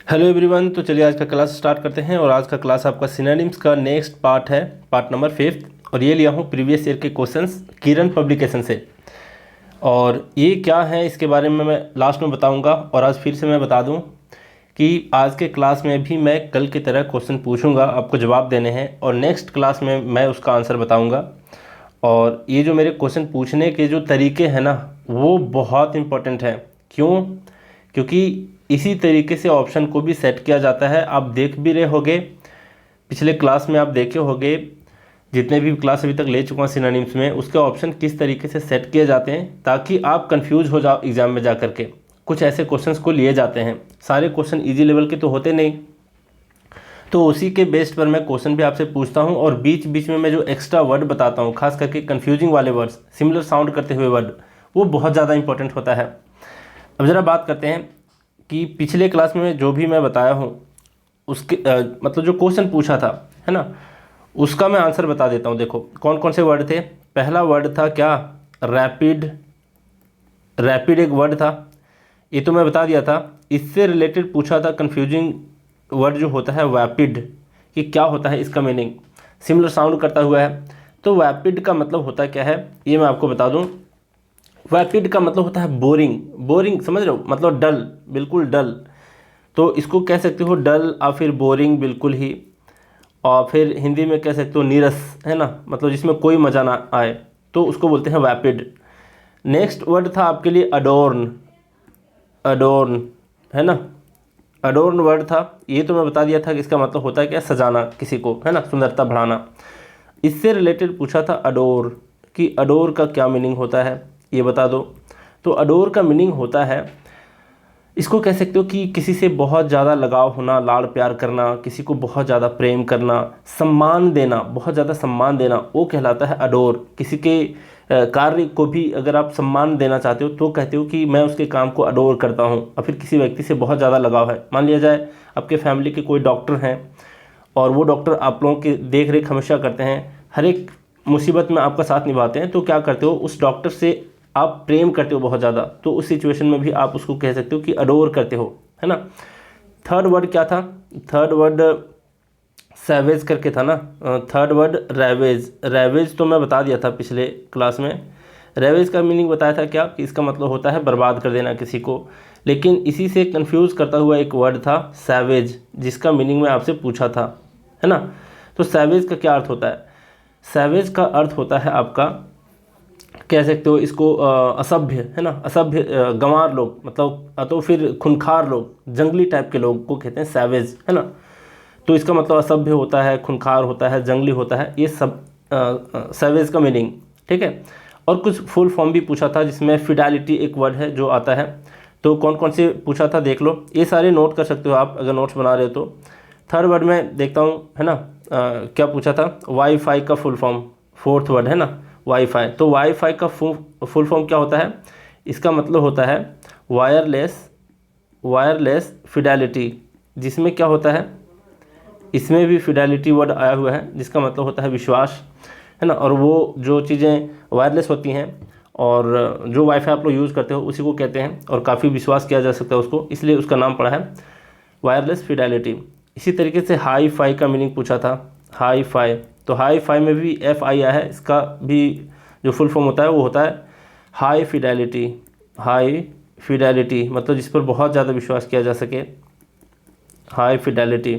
Hello everyone. तो चलिए आज का क्लास स्टार्ट करते हैं। और आज का क्लास आपका सिनोनिम्स का नेक्स्ट पार्ट है, पार्ट नंबर 5। और ये लिया हूँ प्रीवियस ईयर के क्वेश्चंस किरण पब्लिकेशन से। और ये क्या है इसके बारे में मैं लास्ट में बताऊंगा। और आज फिर से मैं बता दूं कि आज के क्लास में भी मैं कल की तरह क्वेश्चन पूछूंगा, आपको जवाब देने हैं और नेक्स्ट क्लास में मैं उसका आंसर बताऊँगा। और ये जो मेरे क्वेश्चन पूछने के जो तरीके हैं ना, वो बहुत इम्पोर्टेंट हैं। क्यों? क्योंकि इसी तरीके से ऑप्शन को भी सेट किया जाता है। आप देख भी रहे होगे, पिछले क्लास में आप देखे होगे, जितने भी क्लास अभी तक ले चुका हूँ सिनोनिम्स में, उसके ऑप्शन किस तरीके से सेट किए जाते हैं ताकि आप कंफ्यूज हो जाओ एग्जाम में जा करके। कुछ ऐसे क्वेश्चंस को लिए जाते हैं, सारे क्वेश्चन इजी लेवल के तो होते नहीं, तो उसी के बेस पर मैं क्वेश्चन भी आपसे पूछता हूँ। और बीच बीच में मैं जो एक्स्ट्रा वर्ड बताता हूँ, खास करके कन्फ्यूजिंग वाले वर्ड्स, सिमिलर साउंड करते हुए वर्ड, वो बहुत ज़्यादा इंपॉर्टेंट होता है। अब ज़रा बात करते हैं कि पिछले क्लास में जो भी मैं बताया हूँ उसके मतलब जो क्वेश्चन पूछा था, है ना, उसका मैं आंसर बता देता हूँ। देखो कौन कौन से वर्ड थे। पहला वर्ड था क्या? रैपिड। रैपिड एक वर्ड था, ये तो मैं बता दिया था। इससे रिलेटेड पूछा था कन्फ्यूजिंग वर्ड जो होता है वैपिड, कि क्या होता है इसका मीनिंग। सिमिलर साउंड करता हुआ है, तो वैपिड का मतलब होता क्या है ये मैं आपको बता दूं। वैपिड का मतलब होता है बोरिंग। बोरिंग समझ रहे हो, मतलब डल, बिल्कुल डल। तो इसको कह सकते हो डल और फिर बोरिंग बिल्कुल ही। और फिर हिंदी में कह सकते हो नीरस, है ना, मतलब जिसमें कोई मज़ा ना आए, तो उसको बोलते हैं वैपिड। नेक्स्ट वर्ड था आपके लिए अडोर्न। अडोर्न, है ना, अडोर्न वर्ड था। ये तो मैं बता दिया था कि इसका मतलब होता है क्या? सजाना किसी को, है ना, सुंदरता बढ़ाना। इससे रिलेटेड पूछा था अडोर, कि अडोर का क्या मीनिंग होता है ये बता दो। तो अडोर का मीनिंग होता है, इसको कह सकते हो कि किसी से बहुत ज़्यादा लगाव होना, लाड़ प्यार करना, किसी को बहुत ज़्यादा प्रेम करना, सम्मान देना, बहुत ज़्यादा सम्मान देना, वो कहलाता है अडोर। किसी के कार्य को भी अगर आप सम्मान देना चाहते हो तो कहते हो कि मैं उसके काम को अडोर करता हूँ। और फिर किसी व्यक्ति से बहुत ज़्यादा लगाव है, मान लिया जाए आपके फैमिली के कोई डॉक्टर हैं और वो डॉक्टर आप लोगों की देख रेख हमेशा करते हैं, हर एक मुसीबत में आपका साथ निभाते हैं, तो क्या करते हो, उस डॉक्टर से आप प्रेम करते हो बहुत ज़्यादा, तो उस सिचुएशन में भी आप उसको कह सकते हो कि अडोर करते हो, है ना। थर्ड वर्ड क्या था? थर्ड वर्ड सैवेज करके था ना। Third word ravages. रैवेज तो मैं बता दिया था पिछले क्लास में। रैवेज का मीनिंग बताया था क्या, कि इसका मतलब होता है बर्बाद कर देना किसी को। लेकिन इसी से कंफ्यूज करता हुआ एक वर्ड था सैवेज, जिसका मीनिंग मैं आपसे पूछा था, है ना। तो सैवेज का क्या अर्थ होता है? सैवेज का अर्थ होता है आपका, कह सकते हो इसको असभ्य, है ना, असभ्य, गंवार लोग, मतलब तो फिर खूंखार लोग, जंगली टाइप के लोग को कहते हैं सैवेज, है ना। तो इसका मतलब असभ्य होता है, खूंखार होता है, जंगली होता है, ये सब सैवेज का मीनिंग, ठीक है। और कुछ फुल फॉर्म भी पूछा था, जिसमें फिडेलिटी एक वर्ड है जो आता है। तो कौन कौन से पूछा था देख लो, ये सारे नोट कर सकते हो आप अगर नोट्स बना रहे हो तो। थर्ड वर्ड में देखता हूँ, है ना, क्या पूछा था? वाईफाई का फुल फॉर्म, फोर्थ वर्ड है ना, वाईफाई। तो वाईफाई का फुल फॉर्म क्या होता है? इसका मतलब होता है वायरलेस, वायरलेस फिडेलिटी, जिसमें क्या होता है, इसमें भी फिडेलिटी वर्ड आया हुआ है, जिसका मतलब होता है विश्वास, है ना। और वो जो चीज़ें वायरलेस होती हैं और जो वाईफाई आप लोग यूज़ करते हो उसी को कहते हैं, और काफ़ी विश्वास किया जा सकता है उसको, इसलिए उसका नाम पड़ा है वायरलेस फिडेलिटी। इसी तरीके से हाई फाई का मीनिंग पूछा था, हाई फाई। तो हाई फाई में भी एफ आई आया है, इसका भी जो फुल फॉर्म होता है वो होता है हाई फिडेलिटी। हाई फिडेलिटी मतलब जिस पर बहुत ज़्यादा विश्वास किया जा सके, हाई फिडेलिटी,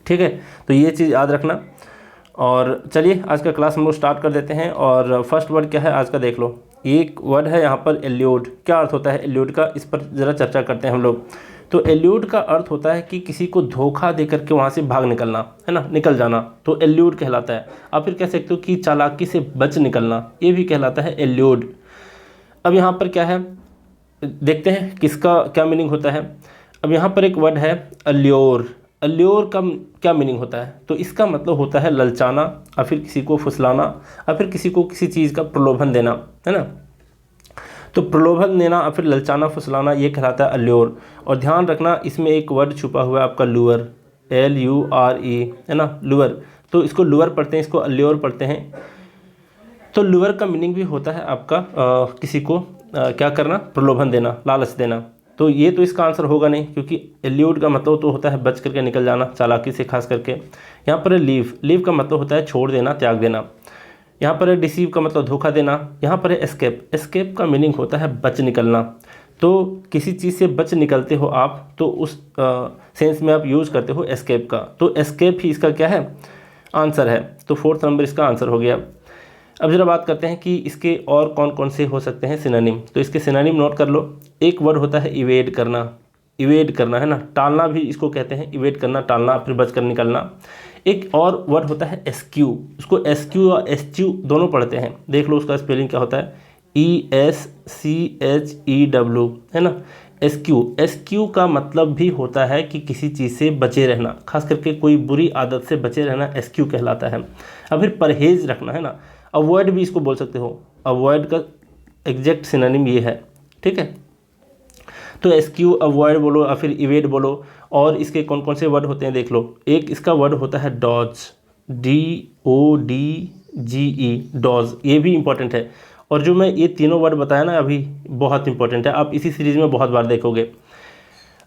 ठीक है। तो ये चीज़ याद रखना। और चलिए आज का क्लास हम लोग स्टार्ट कर देते हैं। और फर्स्ट वर्ड क्या है आज का देख लो। एक वर्ड है यहाँ पर एल्यूड। क्या अर्थ होता है एल्यूड का, इस पर ज़रा चर्चा करते हैं हम लोग। तो एल्यूड का अर्थ होता है कि किसी को धोखा दे करके वहाँ से भाग निकलना, है ना, निकल जाना, तो एल्यूड कहलाता है। आप फिर कह सकते हो कि चालाकी से बच निकलना, ये भी कहलाता है एल्यूड। अब यहाँ पर क्या है देखते हैं किसका क्या मीनिंग होता है। अब यहाँ पर एक वर्ड है अल्योर। अल्योर का क्या मीनिंग होता है? तो इसका मतलब होता है ललचाना, और फिर किसी को फुसलाना, और फिर किसी को किसी चीज़ का प्रलोभन देना, है ना। तो प्रलोभन देना और फिर ललचाना, फुसलाना, ये कहलाता है अल्योर। और ध्यान रखना इसमें एक वर्ड छुपा हुआ है आपका लुअर, LURE, है ना, लुअर। तो इसको लुअर पढ़ते हैं, इसको अल्योर पढ़ते हैं। तो लुअर का मीनिंग भी होता है आपका किसी को क्या करना, प्रलोभन देना, लालच देना। तो ये तो इसका आंसर होगा नहीं, क्योंकि एल्यूड का मतलब तो होता है बच करके निकल जाना, चालाकी से खास करके। यहाँ पर है लीव, लीव का मतलब होता है छोड़ देना, त्याग देना। यहाँ पर है डिसीव का मतलब धोखा देना। यहाँ पर है एस्केप, एस्केप का मीनिंग होता है बच निकलना। तो किसी चीज़ से बच निकलते हो आप, तो उस सेंस में आप यूज़ करते हो एस्केप का। तो एस्केप ही इसका क्या है, आंसर है। तो 4th नंबर इसका आंसर हो गया। अब जरा बात करते हैं कि इसके और कौन कौन से हो सकते हैं सिनोनिम। तो इसके सिनोनिम नोट कर लो। एक वर्ड होता है इवेड करना, इवेड करना है ना, टालना भी इसको कहते हैं, इवेड करना टालना, फिर बच कर निकलना। एक और वर्ड होता है एस्क्यू, उसको एस्क्यू और एस्च्यू दोनों पढ़ते हैं। देख लो उसका स्पेलिंग क्या होता है, ESCHEW, है ना। एस्क्यू, एस्क्यू का मतलब भी होता है कि किसी चीज़ से बचे रहना, खास करके कोई बुरी आदत से बचे रहना एस्क्यू कहलाता है। अब फिर परहेज रखना, है ना। अवॉइड भी इसको बोल सकते हो, अवॉइड का एग्जैक्ट सिनोनिम ये है, ठीक है। तो एस्क्यू, अवॉइड बोलो या फिर इवेड बोलो। और इसके कौन कौन से वर्ड होते हैं देख लो। एक इसका वर्ड होता है डॉज, DODGE, डॉज, ये भी इंपॉर्टेंट है। और जो मैं ये तीनों वर्ड बताया ना अभी, बहुत इंपॉर्टेंट है, आप इसी सीरीज में बहुत बार देखोगे।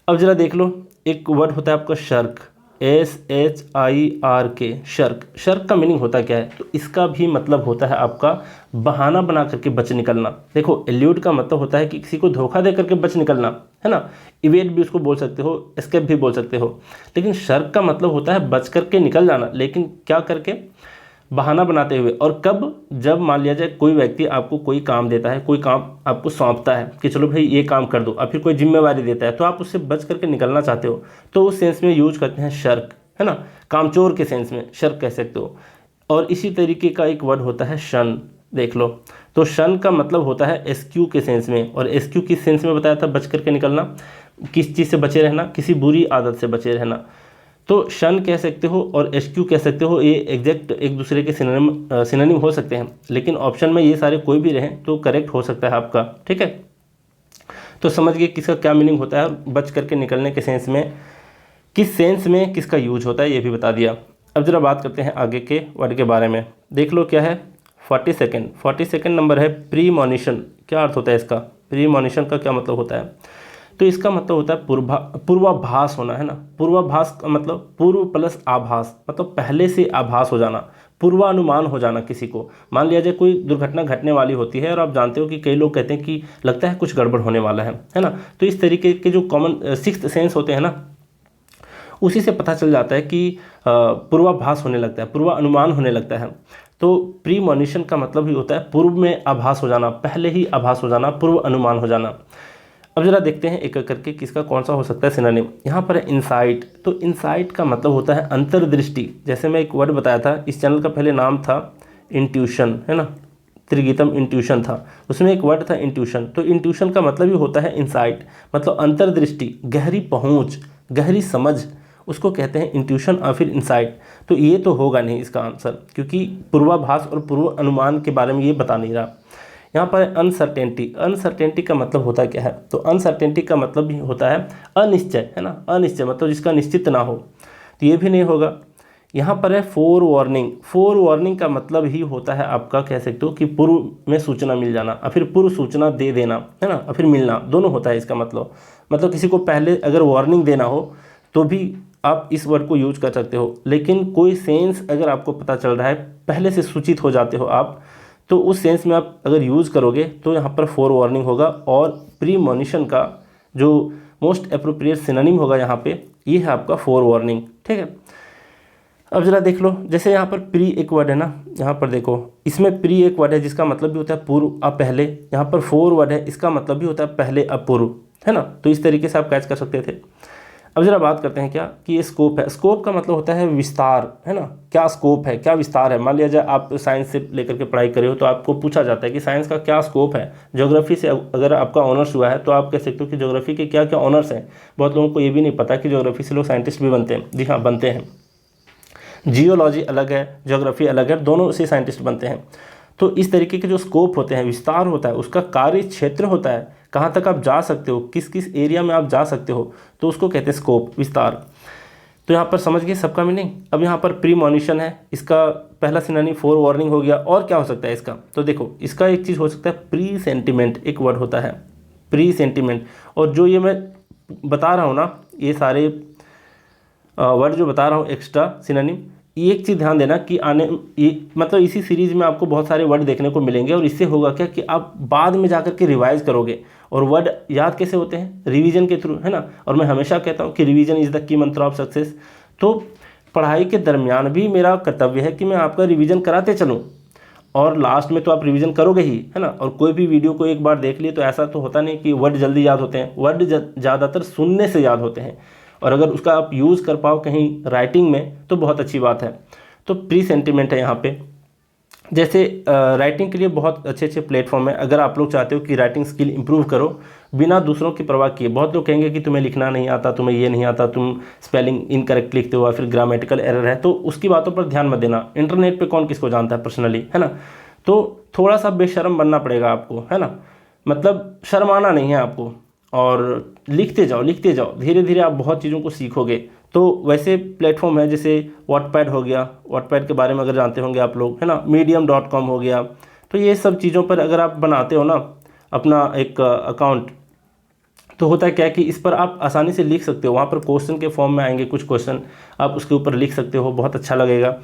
अब जरा देख लो, एक वर्ड होता है आपका शर्क, SHIRK, शर्क। शर्क का मीनिंग होता क्या है, तो इसका भी मतलब होता है आपका बहाना बना करके बच निकलना। देखो एल्यूड का मतलब होता है कि किसी को धोखा दे करके बच निकलना, है ना। इवेड भी उसको बोल सकते हो, एस्केप भी बोल सकते हो। लेकिन शर्क का मतलब होता है बच करके निकल जाना, लेकिन क्या करके, बहाना बनाते हुए। और कब, जब मान लिया जाए कोई व्यक्ति आपको कोई काम देता है, कोई काम आपको सौंपता है कि चलो भाई ये काम कर दो, और फिर कोई जिम्मेवारी देता है, तो आप उससे बच करके निकलना चाहते हो, तो उस सेंस में यूज करते हैं शर्क, है ना। कामचोर के सेंस में शर्क कह सकते हो। और इसी तरीके का एक वर्ड होता है शन, देख लो। तो शन का मतलब होता है एस्क्यू के सेंस में, और एस्क्यू किस सेंस में बताया था, बच करके निकलना, किस चीज़ से बचे रहना, किसी बुरी आदत से बचे रहना। तो शन कह सकते हो और एस्क्यू कह सकते हो, ये एग्जैक्ट एक दूसरे के सिनोनिम हो सकते हैं। लेकिन ऑप्शन में ये सारे कोई भी रहें तो करेक्ट हो सकता है आपका, ठीक है। तो समझ गए किसका क्या मीनिंग होता है, बच करके निकलने के सेंस में किस सेंस में किसका यूज होता है ये भी बता दिया। अब जरा बात करते हैं आगे के वर्ड के बारे में। देख लो क्या है, 42nd नंबर है प्रीमोनिशन। क्या अर्थ होता है इसका, प्रीमोनिशन का क्या मतलब होता है, तो इसका मतलब होता है पूर्वाभास होना, है ना। पूर्वाभास का मतलब पूर्व प्लस आभास, मतलब पहले से आभास हो जाना, पूर्वानुमान हो जाना किसी को। मान लिया जाए कोई दुर्घटना घटने वाली होती है और आप जानते हो कि कई लोग कहते हैं कि लगता है कुछ गड़बड़ होने वाला है ना। तो इस तरीके के जो कॉमन 6th सेंस होते हैं ना, उसी से पता चल जाता है कि पूर्वाभास होने लगता है, पूर्वानुमान होने लगता है। तो प्रीमोनिशन का मतलब ही होता है पूर्व में आभास हो जाना, पहले ही आभास हो जाना, पूर्व अनुमान हो जाना। अब जरा देखते हैं एक एक करके किसका कौन सा हो सकता है सिनोनिम। यहाँ पर है इंसाइट। तो इंसाइट का मतलब होता है अंतर्दृष्टि। जैसे मैं एक वर्ड बताया था, इस चैनल का पहले नाम था इंट्यूशन, है ना, त्रिगीतम इंट्यूशन था, उसमें एक वर्ड था इंट्यूशन। तो इंट्यूशन का मतलब ही होता है इंसाइट, मतलब अंतर्दृष्टि, गहरी पहुँच, गहरी समझ, उसको कहते हैं इंट्यूशन और फिर इंसाइट। तो ये तो होगा नहीं इसका आंसर, क्योंकि पूर्वाभास और पूर्व अनुमान के बारे में ये बता नहीं रहा। यहाँ पर अनसर्टेनिटी। अनसर्टेनिटी का मतलब होता क्या है, तो अनसर्टेनिटी का मतलब भी होता है अनिश्चय, है ना। अनिश्चय मतलब जिसका निश्चित ना हो, तो ये भी नहीं होगा। यहाँ पर है फोर वार्निंग। फोर वार्निंग का मतलब ही होता है आपका, कह सकते हो कि पूर्व में सूचना मिल जाना और फिर पूर्व सूचना दे देना, है ना, और फिर मिलना, दोनों होता है इसका मतलब किसी को पहले अगर वार्निंग देना हो तो भी आप इस वर्ड को यूज कर सकते हो। लेकिन कोई सेंस अगर आपको पता चल रहा है, पहले से सूचित हो जाते हो आप, तो उस सेंस में आप अगर यूज़ करोगे तो यहाँ पर फोर वार्निंग होगा। और प्रीमोनिशन का जो मोस्ट अप्रोप्रिएट सिनोनिम होगा यहाँ पे, ये है आपका फोर वार्निंग, ठीक है। अब जरा देख लो, जैसे यहाँ पर प्री एक वर्ड है ना, यहाँ पर देखो इसमें प्री एक वर्ड है जिसका मतलब भी होता है पूर्व अब पहले। यहाँ पर फोर वर्ड है, इसका मतलब भी होता है पहले अब पूर्व, है ना। तो इस तरीके से आप कैच कर सकते थे। अब जरा बात करते हैं क्या कि ये स्कोप है। स्कोप का मतलब होता है विस्तार, है ना। क्या स्कोप है, क्या विस्तार है। मान लिया जाए आप साइंस से लेकर के पढ़ाई करे हो तो आपको पूछा जाता है कि साइंस का क्या स्कोप है। ज्योग्राफी से अगर आपका ऑनर्स हुआ है तो आप कह सकते हो कि ज्योग्राफी के क्या क्या ऑनर्स हैं। बहुत लोगों को ये भी नहीं पता कि ज्योग्राफी से लोग साइंटिस्ट भी बनते हैं। जी हाँ, बनते हैं। जियोलॉजी अलग है, ज्योग्राफी अलग है, दोनों से साइंटिस्ट बनते हैं। तो इस तरीके के जो स्कोप होते हैं, विस्तार होता है, उसका कार्य क्षेत्र होता है, कहाँ तक आप जा सकते हो, किस किस एरिया में आप जा सकते हो, तो उसको कहते हैं स्कोप, विस्तार। तो यहाँ पर समझ गए सबका मीनिंग। अब यहाँ पर प्रीमोनिशन है, इसका पहला सिनोनिम फोर वार्निंग हो गया। और क्या हो सकता है इसका, तो देखो इसका एक चीज़ हो सकता है प्री सेंटिमेंट, एक वर्ड होता है प्री सेंटिमेंट। और जो ये मैं बता रहा हूँ ना, ये सारे वर्ड जो बता रहा हूँ एक्स्ट्रा सिनोनिम, एक चीज़ ध्यान देना कि आने ये मतलब इसी सीरीज़ में आपको बहुत सारे वर्ड देखने को मिलेंगे, और इससे होगा क्या कि आप बाद में जाकर के रिवाइज करोगे। और वर्ड याद कैसे होते हैं? रिवीजन के थ्रू, है ना। और मैं हमेशा कहता हूँ कि रिवीजन इज़ द की मंत्र ऑफ सक्सेस। तो पढ़ाई के दरमियान भी मेरा कर्तव्य है कि मैं आपका रिवीजन कराते चलूँ, और लास्ट में तो आप रिवीजन करोगे ही, है ना। और कोई भी वीडियो को एक बार देख लिए तो ऐसा तो होता नहीं कि वर्ड जल्दी याद होते हैं, वर्ड ज़्यादातर सुनने से याद होते हैं, और अगर उसका आप यूज़ कर पाओ कहीं राइटिंग में तो बहुत अच्छी बात है। तो प्री सेंटिमेंट है यहाँ पे। जैसे राइटिंग के लिए बहुत अच्छे अच्छे प्लेटफॉर्म है। अगर आप लोग चाहते हो कि राइटिंग स्किल इंप्रूव करो बिना दूसरों की परवाह किए, बहुत लोग कहेंगे कि तुम्हें लिखना नहीं आता, तुम्हें ये नहीं आता, तुम स्पेलिंग इनकरेक्ट लिखते हो या फिर ग्रामेटिकल एरर है, तो उसकी बातों पर ध्यान मत देना। इंटरनेट पे कौन किसको जानता है पर्सनली, है ना। तो थोड़ा सा बेशर्म बनना पड़ेगा आपको, है ना, मतलब शर्माना नहीं है आपको, और लिखते जाओ लिखते जाओ, धीरे धीरे आप बहुत चीज़ों को सीखोगे। तो वैसे प्लेटफॉर्म है जैसे वॉटपैड हो गया, वॉटपैड के बारे में अगर जानते होंगे आप लोग, है ना, medium.com हो गया। तो ये सब चीज़ों पर अगर आप बनाते हो ना अपना एक अकाउंट, तो होता है क्या कि इस पर आप आसानी से लिख सकते हो। वहाँ पर क्वेश्चन के फॉर्म में आएंगे कुछ क्वेश्चन, आप उसके ऊपर लिख सकते हो, बहुत अच्छा लगेगा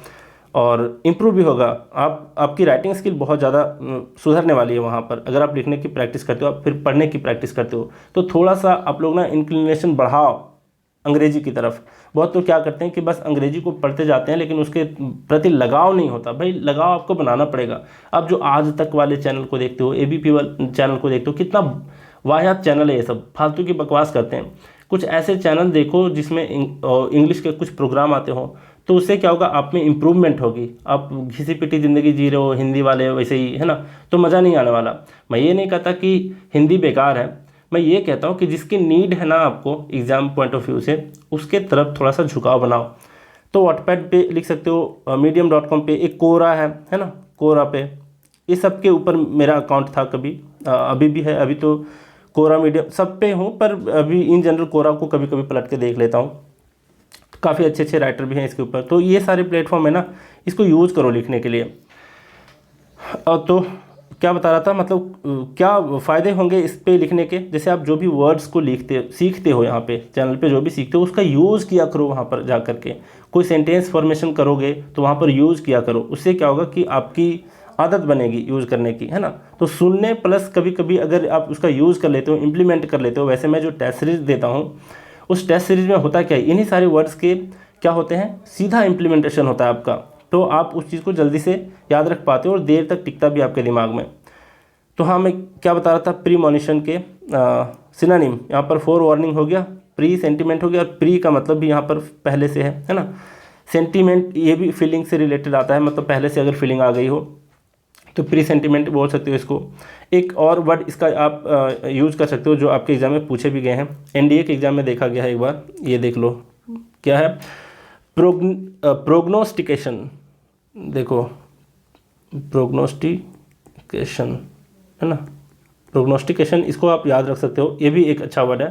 और इम्प्रूव भी होगा। आपकी राइटिंग स्किल बहुत ज़्यादा सुधरने वाली है वहाँ पर, अगर आप लिखने की प्रैक्टिस करते हो, आप फिर पढ़ने की प्रैक्टिस करते हो। तो थोड़ा सा आप लोग ना इंक्लिनेशन बढ़ाओ अंग्रेजी की तरफ। बहुत लोग क्या करते हैं कि बस अंग्रेजी को पढ़ते जाते हैं, लेकिन उसके प्रति लगाव नहीं होता। भाई लगाव आपको बनाना पड़ेगा। आप जो आज तक वाले चैनल को देखते हो, एबीपी वाले चैनल को देखते हो, कितना वाहियात चैनल है ये सब, फालतू की बकवास करते हैं। कुछ ऐसे चैनल देखो जिसमें इंग्लिश के कुछ प्रोग्राम आते हो, तो उससे क्या होगा, आप में इम्प्रूवमेंट होगी। आप घिसी पिटी ज़िंदगी जी रहे हो हिंदी वाले वैसे ही, है ना, तो मज़ा नहीं आने वाला। मैं ये नहीं कहता कि हिंदी बेकार है, मैं ये कहता हूँ कि जिसकी नीड है ना आपको एग्ज़ाम पॉइंट ऑफ व्यू से, उसके तरफ थोड़ा सा झुकाव बनाओ। तो वॉटपैड पे लिख सकते हो, medium.com पे एक कोरा है ना, कोरा पे, ये सब के ऊपर मेरा अकाउंट था कभी, अभी भी है। अभी तो कोरा मीडियम सब पे हूँ, पर अभी इन जनरल कोरा को कभी कभी पलट के देख लेता हूँ। काफ़ी अच्छे अच्छे राइटर भी हैं इसके ऊपर। तो ये सारे प्लेटफॉर्म है ना, इसको यूज़ करो लिखने के लिए। तो क्या बता रहा था, मतलब क्या फ़ायदे होंगे इस पे लिखने के। जैसे आप जो भी वर्ड्स को सीखते हो यहाँ पे चैनल पे, जो भी सीखते हो उसका यूज़ किया करो। वहाँ पर जा कर के कोई सेंटेंस फॉर्मेशन करोगे तो वहाँ पर यूज़ किया करो। उससे क्या होगा कि आपकी आदत बनेगी यूज़ करने की, है ना। तो सुनने प्लस कभी कभी अगर आप उसका यूज़ कर लेते हो, इम्प्लीमेंट कर लेते हो। वैसे मैं जो टेस्ट सीरीज़ देता हूँ, उस टेस्ट सीरीज़ में होता क्या है, इन्हीं सारे वर्ड्स के क्या होते हैं, सीधा इम्प्लीमेंटेशन होता है आपका। तो आप उस चीज़ को जल्दी से याद रख पाते हो और देर तक टिकता भी आपके दिमाग में। तो हाँ, मैं क्या बता रहा था, प्रीमोनिशन के सिनोनिम यहाँ पर फोर वार्निंग हो गया, प्री सेंटिमेंट हो गया, और प्री का मतलब भी यहाँ पर पहले से है ना। सेंटिमेंट ये भी फीलिंग से रिलेटेड आता है, मतलब पहले से अगर फीलिंग आ गई हो तो प्री सेंटिमेंट बोल सकते हो इसको। एक और वर्ड इसका आप यूज़ कर सकते हो जो आपके एग्ज़ाम में पूछे भी गए हैं, एनडीए के एग्ज़ाम में देखा गया है एक बार, ये देख लो क्या है, प्रोग्नोस्टिकेशन। देखो प्रोग्नोस्टिकेशन, है ना, प्रोग्नोस्टिकेशन, इसको आप याद रख सकते हो, ये भी एक अच्छा वर्ड है।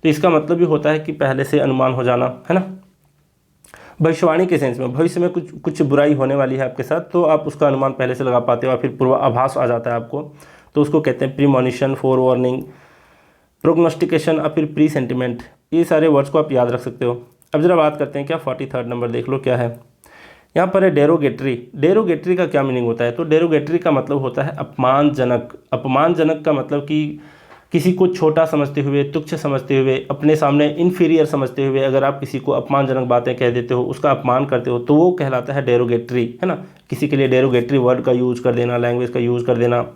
तो इसका मतलब भी होता है कि पहले से अनुमान हो जाना, है ना। भविष्यवाणी के सेंस में, भविष्य में कुछ बुराई होने वाली है आपके साथ, तो आप उसका अनुमान पहले से लगा पाते हो, और फिर पूर्वाभास आ जाता है आपको, तो उसको कहते हैं प्रीमोनिशन, फोर वार्निंग, प्रोग्नोस्टिकेशन और फिर प्री सेंटिमेंट। ये सारे वर्ड्स को आप याद रख सकते हो। अब जरा बात करते हैं, क्या 43rd नंबर देख लो क्या है। यहाँ पर है डेरोगेटरी। डेरोगेटरी का क्या मीनिंग होता है, तो डेरोगेटरी का मतलब होता है अपमानजनक। अपमानजनक का मतलब कि किसी को छोटा समझते हुए, तुच्छ समझते हुए, अपने सामने इन्फीरियर समझते हुए अगर आप किसी को अपमानजनक बातें कह देते हो, उसका अपमान करते हो, तो वो कहलाता है डेरोगेटरी, है ना। किसी के लिए डेरोगेटरी वर्ड का यूज़ कर देना, लैंग्वेज का यूज़ कर देना।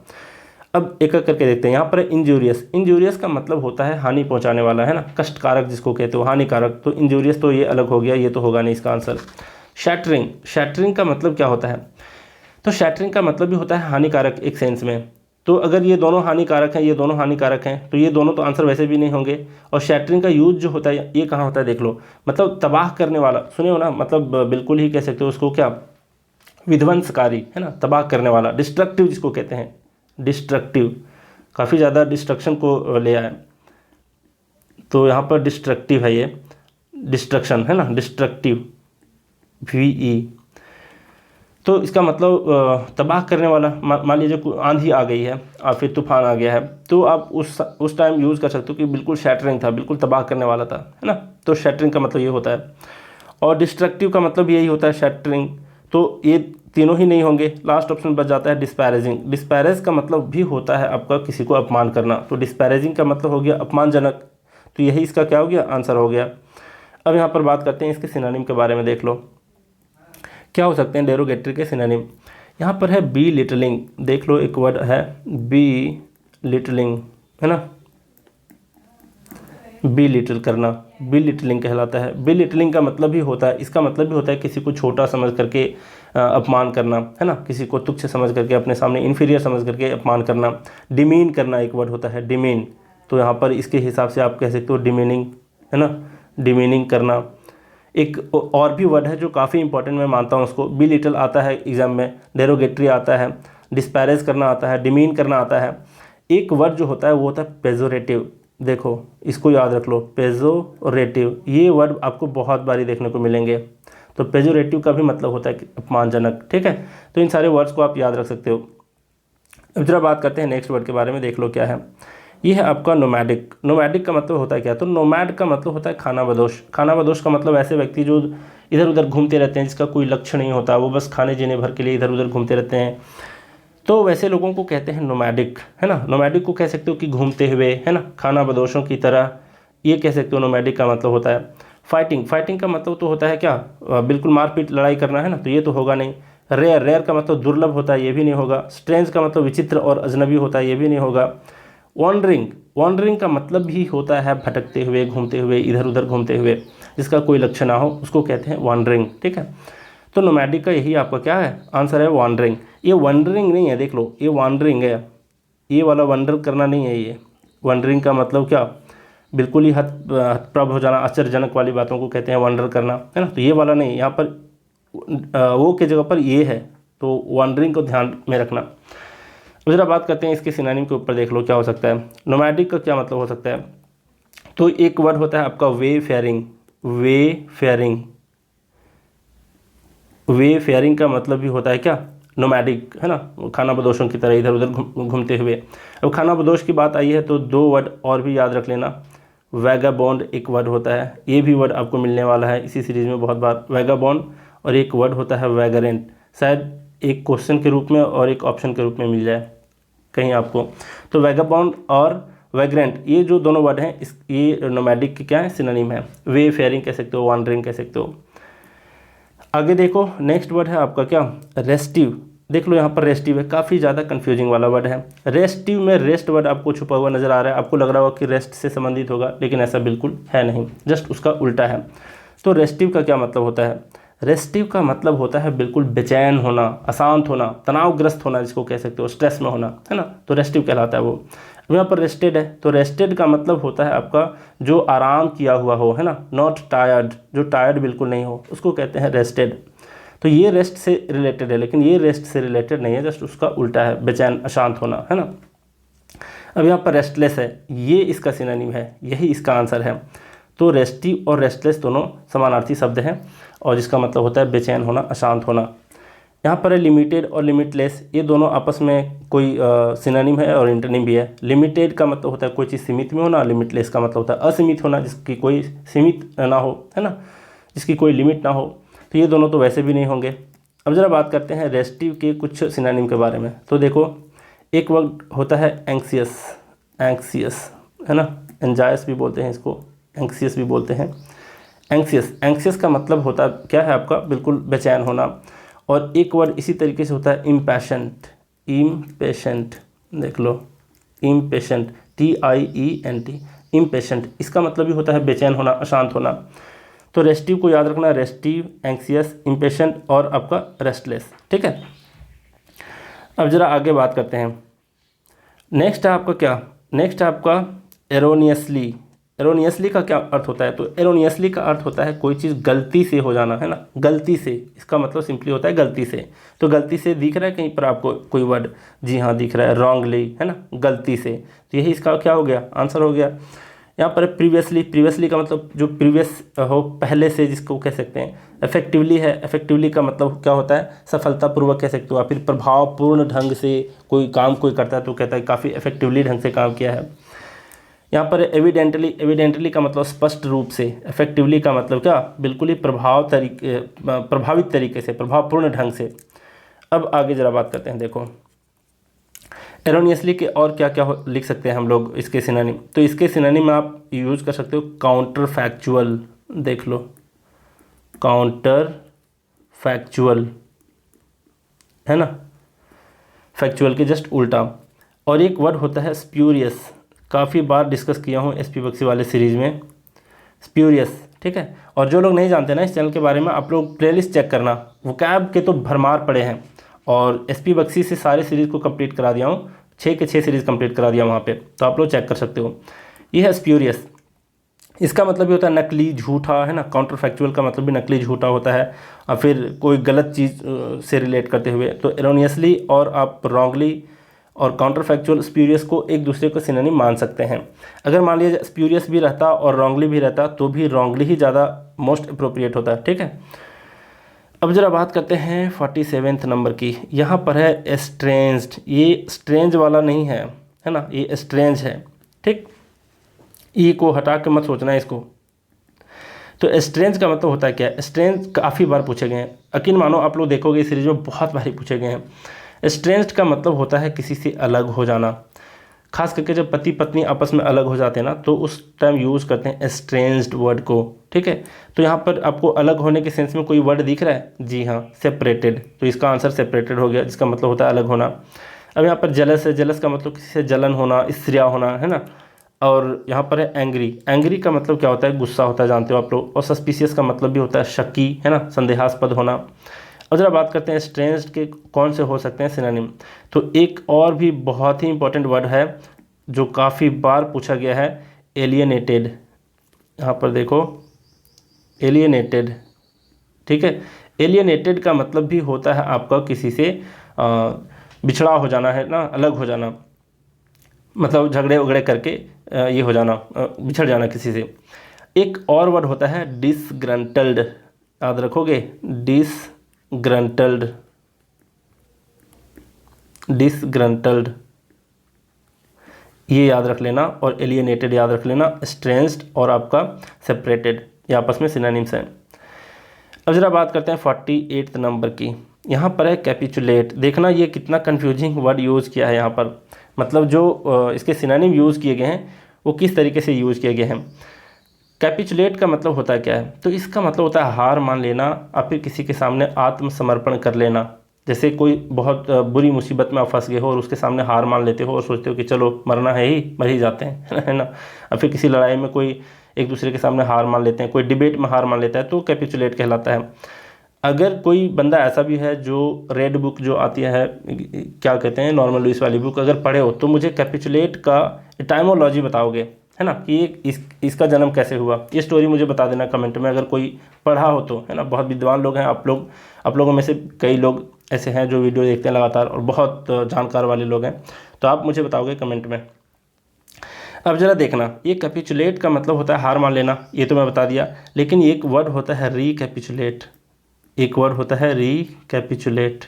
अब एक एक करके देखते हैं। यहाँ पर इंजूरियस। इंजूरियस का मतलब होता है हानि पहुँचाने वाला, है ना, कष्टकारक जिसको कहते हो, हानिकारक। तो इंजूरियस तो ये अलग हो गया, ये तो होगा नहीं इसका आंसर। शैटरिंग। शैटरिंग का मतलब क्या होता है, तो शैटरिंग का मतलब भी होता है हानिकारक एक सेंस में। तो अगर ये दोनों हानिकारक हैं, ये दोनों हानिकारक हैं, तो ये दोनों तो आंसर वैसे भी नहीं होंगे। और शैटरिंग का यूज जो होता है ये कहाँ होता है देख लो, मतलब तबाह करने वाला, सुने हो ना, मतलब बिल्कुल ही कह सकते हो उसको क्या, विध्वंसकारी, है ना, तबाह करने वाला, डिस्ट्रक्टिव जिसको कहते हैं, डिस्ट्रक्टिव, काफ़ी ज़्यादा डिस्ट्रक्शन को ले आए, तो यहाँ पर डिस्ट्रक्टिव है ये, डिस्ट्रक्शन, है ना, डिस्ट्रक्टिव, VE। तो इसका मतलब तबाह करने वाला, मान लीजिए कोई आंधी आ गई है और फिर तूफान आ गया है, तो आप उस टाइम यूज़ कर सकते हो कि बिल्कुल शैटरिंग था, बिल्कुल तबाह करने वाला था, है ना। तो शैटरिंग का मतलब ये होता है। और डिस्ट्रक्टिव का मतलब यही होता है, शैटरिंग। तो ये तीनों ही नहीं होंगे, लास्ट ऑप्शन बच जाता है डिस्पैरेजिंग। डिस्पैरेज का मतलब भी होता है आपका किसी को अपमान करना, तो डिस्पैरेजिंग का मतलब हो गया अपमानजनक। तो यही इसका क्या हो गया, आंसर हो गया। अब यहाँ पर बात करते हैं इसके सिनोनिम के बारे में। देख लो क्या हो सकते हैं डेरोगेटरी के सिनोनिम। यहाँ पर है बी लिटलिंग, देख लो एक वर्ड है बी लिटलिंग, है ना, बी लिटिल करना, बी लिटलिंग कहलाता है। बी लिटलिंग का मतलब भी होता है, इसका मतलब भी होता है किसी को छोटा समझ करके अपमान करना, है ना, किसी को तुच्छ समझ करके, अपने सामने इन्फीरियर समझ करके अपमान करना। डिमीन करना एक वर्ड होता है, डिमीन, तो यहाँ पर इसके हिसाब से आप कह सकते हो डिमीनिंग, है ना, डिमीनिंग करना। एक और भी वर्ड है जो काफ़ी इंपॉर्टेंट मैं मानता हूँ उसको, बी लिटल आता है एग्जाम में, डेरोगेटरी आता है, डिस्पैरेज करना आता है, डिमीन करना आता है। एक वर्ड जो होता है वो होता है पेजोरेटिव, देखो इसको याद रख लो, पेजोरेटिव, ये वर्ड आपको बहुत बारी देखने को मिलेंगे। तो पेजोरेटिव का भी मतलब होता है कि अपमानजनक, ठीक है। तो इन सारे वर्ड्स को आप याद रख सकते हो। अब जरा बात करते हैं नेक्स्ट वर्ड के बारे में, देख लो क्या है। ये है आपका नोमैडिक। नोमैडिक का मतलब होता है क्या, तो नोमैड का मतलब होता है खानाबदोश। खानाबदोश का मतलब ऐसे व्यक्ति जो इधर उधर घूमते रहते हैं, जिसका कोई लक्ष्य नहीं होता, वो बस खाने जीने भर के लिए इधर उधर घूमते रहते हैं, तो वैसे लोगों को कहते हैं नोमैडिक, है ना। नोमैडिक को कह सकते हो कि घूमते हुए, है ना, खानाबदोशों की तरह, ये कह सकते हो नोमैडिक का मतलब होता है। फाइटिंग, फाइटिंग का मतलब तो होता है क्या, बिल्कुल मारपीट लड़ाई करना, है ना, तो ये तो होगा नहीं। रेयर, रेयर का मतलब दुर्लभ होता है, ये भी नहीं होगा। स्ट्रेंज का मतलब विचित्र और अजनबी होता है, ये भी नहीं होगा। वॉन्डरिंग, वॉन्डरिंग का मतलब भी होता है भटकते हुए, घूमते हुए, इधर उधर घूमते हुए, जिसका कोई लक्ष्य ना हो, उसको कहते हैं वॉन्डरिंग, ठीक है। तो नोमैडिक का यही आपका क्या है, आंसर है वॉन्डरिंग। ये वंडरिंग नहीं है, देख लो ये वॉन्डरिंग है, ये वाला वंडर करना नहीं है। ये वंडरिंग का मतलब क्या, बिल्कुल ही हतप्रभ हो जाना, आश्चर्यजनक वाली बातों को कहते हैं वंडर करना, है ना। तो ये वाला नहीं, यहाँ पर वो के जगह पर ये है, तो वॉन्डरिंग को ध्यान में रखना। अब जरा बात करते हैं इसके सिनोनिम के ऊपर, देख लो क्या हो सकता है। नोमैडिक का क्या मतलब हो सकता है, तो एक वर्ड होता है आपका वे फेयरिंग। वे फेयरिंग, वे फेयरिंग का मतलब भी होता है क्या, नोमैडिक, है ना, खानाबदोशों की तरह इधर उधर घूमते हुए। अब खानाबदोश की बात आई है तो दो वर्ड और भी याद रख लेना। वैगाबॉन्ड एक वर्ड होता है, ये भी वर्ड आपको मिलने वाला है इसी सीरीज़ में बहुत बार, वैगाबॉन्ड। और एक वर्ड होता है वैगरेंट, शायद एक क्वेश्चन के रूप में और एक ऑप्शन के रूप में मिल जाए कहीं आपको। तो वैगाबॉन्ड और वैग्रेंट, ये जो दोनों वर्ड हैं, ये नोमैडिक के क्या है, सिनोनिम है। वे फेयरिंग कह सकते हो, वॉन्डरिंग कह सकते हो। आगे देखो नेक्स्ट वर्ड है आपका क्या, रेस्टिव। देख लो यहाँ पर रेस्टिव है, काफ़ी ज़्यादा कंफ्यूजिंग वाला वर्ड है। रेस्टिव में रेस्ट वर्ड आपको छुपा हुआ नज़र आ रहा है, आपको लग रहा होगा कि रेस्ट से संबंधित होगा, लेकिन ऐसा बिल्कुल है नहीं, जस्ट उसका उल्टा है। तो रेस्टिव का क्या मतलब होता है, रेस्टिव का मतलब होता है बिल्कुल बेचैन होना, अशांत होना, तनावग्रस्त होना, जिसको कह सकते हो स्ट्रेस में होना, है ना, तो रेस्टिव कहलाता है वो। अब यहाँ पर रेस्टेड है, तो रेस्टेड का मतलब होता है आपका जो आराम किया हुआ हो, है ना, नॉट टायर्ड, जो टायर्ड बिल्कुल नहीं हो, उसको कहते हैं रेस्टेड। तो ये रेस्ट से रिलेटेड है, लेकिन ये रेस्ट से रिलेटेड नहीं है, जस्ट उसका उल्टा है, बेचैन अशांत होना, है ना। अब यहाँ पर रेस्टलेस है, ये इसका सिनोनिम है, यही इसका आंसर है। तो रेस्टिव और रेस्टलेस दोनों समानार्थी शब्द हैं, और जिसका मतलब होता है बेचैन होना, अशांत होना। यहाँ पर है लिमिटेड और लिमिटलेस, ये दोनों आपस में कोई सिनोनिम है और इंटरनिम भी है। लिमिटेड का मतलब होता है कोई चीज़ सीमित में होना, लिमिटलेस का मतलब होता है असीमित होना, जिसकी कोई सीमित ना हो, है ना, जिसकी कोई लिमिट ना हो। तो ये दोनों तो वैसे भी नहीं होंगे। अब ज़रा बात करते हैं रेस्टिव के कुछ सिनोनिम के बारे में। तो देखो एक वर्ड होता है एंक्सियस, एंक्सियस, है ना, एंजायस भी बोलते हैं इसको, एंक्सियस भी बोलते हैं। एंक्सियस, एंक्सियस का मतलब होता क्या है आपका, बिल्कुल बेचैन होना। और एक वर्ड इसी तरीके से होता है इम्पैशेंट, इम्पेशेंट, देख लो इम्पेशेंट, TIENT, इम्पेशेंट, इसका मतलब भी होता है बेचैन होना, अशांत होना। तो रेस्टिव को याद रखना, रेस्टिव, एंक्सियस, इम्पेशेंट और आपका रेस्टलेस, ठीक है। अब जरा आगे बात करते हैं। नेक्स्ट है आपका क्या, नेक्स्ट है आपका एरोनियसली। एरोनियसली का क्या अर्थ होता है, तो एरोनियसली का अर्थ होता है कोई चीज़ गलती से हो जाना, है ना, गलती से, इसका मतलब सिंपली होता है गलती से। तो गलती से दिख रहा है कहीं पर आपको कोई वर्ड, जी हाँ दिख रहा है, रॉन्गली, है ना, गलती से, तो यही इसका क्या हो गया, आंसर हो गया। यहाँ पर प्रीवियसली का मतलब जो प्रीवियस हो, पहले से, जिसको कह सकते हैं। इफेक्टिवली है, इफेक्टिवली का मतलब क्या होता है, सफलतापूर्वक कह सकते हो। या फिर प्रभावपूर्ण ढंग से कोई काम कोई करता है तो कहता है काफ़ी इफेक्टिवली ढंग से काम किया है। यहाँ पर एविडेंटली का मतलब स्पष्ट रूप से, इफेक्टिवली का मतलब क्या, बिल्कुल ही प्रभावित तरीके से, प्रभावपूर्ण ढंग से। अब आगे जरा बात करते हैं, देखो एरोनियसली के और क्या क्या लिख सकते हैं हम लोग इसके सिनोनिम। तो इसके सिनोनिम में आप यूज कर सकते हो काउंटर फैक्चुअल, देख लो काउंटर फैक्चुअल, है ना, फैक्चुअल के जस्ट उल्टा। और एक वर्ड होता है स्प्यूरियस, काफ़ी बार डिस्कस किया हूँ एसपी बख्शी वाले सीरीज़ में, स्प्यूरियस, ठीक है। और जो लोग नहीं जानते ना इस चैनल के बारे में, आप लोग प्लेलिस्ट चेक करना, वोकैब के तो भरमार पड़े हैं। और एसपी बख्शी से सारे सीरीज़ को कंप्लीट करा दिया हूँ, 6 के 6 सीरीज़ कंप्लीट करा दिया वहाँ पे, तो आप लोग चेक कर सकते हो। ये है स्प्यूरियस, इसका मतलब भी होता है नकली, झूठा, है ना। काउंटर फैक्चुअल का मतलब भी नकली, झूठा होता है, और फिर कोई गलत चीज़ से रिलेट करते हुए। तो एरोनियसली और आप रॉन्गली और काउंटर फैक्चुअल, स्प्यूरियस को एक दूसरे को सिनोनिम मान सकते हैं। अगर मान लीजिए स्प्यूरियस भी रहता और रॉन्गली भी रहता तो भी रॉन्गली ही ज़्यादा मोस्ट अप्रोप्रिएट होता है, ठीक है। अब जरा बात करते हैं 47वें नंबर की। यहाँ पर है एस्ट्रेंज्ड, ये स्ट्रेंज वाला नहीं है, है ना, ये एस्ट्रेंज है, ठीक। ई को हटा के मत सोचना है इसको। तो एस्ट्रेंज का मतलब होता है क्या है, एस्ट्रेंज काफ़ी बार पूछे गए हैं, यकीन मानो आप लोग देखोगे इस सीरीज में बहुत बार पूछे गए हैं। एस्ट्रेंज्ड का मतलब होता है किसी से अलग हो जाना, खास करके जब पति पत्नी आपस में अलग हो जाते हैं ना, तो उस टाइम यूज़ करते हैं एस्ट्रेंज्ड वर्ड को, ठीक है। तो यहाँ पर आपको अलग होने के सेंस में कोई वर्ड दिख रहा है, जी हाँ, सेपरेटेड, तो इसका आंसर सेपरेटेड हो गया, जिसका मतलब होता है अलग होना। अब यहाँ पर जेलस है, जेलस का मतलब किसी से जलन होना, ईर्ष्या होना, है ना। और यहाँ पर है एंग्री का मतलब क्या होता है, गुस्सा होता है, जानते हो आप लोग। और सस्पिशियस का मतलब भी होता है शक्की, है ना, संदेहास्पद होना। अब जरा बात करते हैं स्ट्रेंज्ड के कौन से हो सकते हैं सिनोनिम। तो एक और भी बहुत ही इंपॉर्टेंट वर्ड है जो काफ़ी बार पूछा गया है, एलियनेटेड। यहाँ पर देखो एलियनेटेड, ठीक है। एलियनेटेड का मतलब भी होता है आपका किसी से बिछड़ा हो जाना, है ना, अलग हो जाना, मतलब झगड़े उगड़े करके ये हो जाना, बिछड़ जाना किसी से। एक और वर्ड होता है डिसग्रंटल्ड, याद रखोगे, डिसग्रंटल्ड, ये याद रख लेना। और एलियनेटेड याद रख लेना। स्ट्रेंज्ड और आपका सेपरेटेड, ये आपस में सिनोनिम्स हैं। अब जरा बात करते हैं 48 नंबर की। यहाँ पर है कैपिचुलेट, देखना ये कितना कंफ्यूजिंग वर्ड यूज़ किया है यहाँ पर, मतलब जो इसके सिनोनिम यूज़ किए गए हैं वो किस तरीके से यूज़ किए गए हैं। कैपिचुलेट का मतलब होता है क्या है, तो इसका मतलब होता है हार मान लेना, और फिर किसी के सामने आत्मसमर्पण कर लेना। जैसे कोई बहुत बुरी मुसीबत में आप फंस गए हो और उसके सामने हार मान लेते हो और सोचते हो कि चलो मरना है ही, मर ही जाते हैं, है ना। और फिर किसी लड़ाई में कोई एक दूसरे के सामने हार मान लेते हैं, कोई डिबेट में हार मान लेता है, तो कैपिचुलेट कहलाता है। अगर कोई बंदा ऐसा भी है जो रेड बुक जो आती है, क्या कहते हैं, नॉर्मन लुइस वाली बुक अगर पढ़े हो, तो मुझे कैपिचुलेट का टाइमोलॉजी बताओगे, है ना, कि इसका जन्म कैसे हुआ, ये स्टोरी मुझे बता देना कमेंट में, अगर कोई पढ़ा हो तो, है ना। बहुत विद्वान लोग हैं आप लोगों में से कई लोग ऐसे हैं जो वीडियो देखते हैं लगातार और बहुत जानकार वाले लोग हैं, तो आप मुझे बताओगे कमेंट में। अब जरा देखना, ये कैपिचुलेट का मतलब होता है हार मान लेना, ये तो मैं बता दिया, लेकिन एक वर्ड होता है रिकैपिचुलेट, एक वर्ड होता है रिकैपिचुलेट।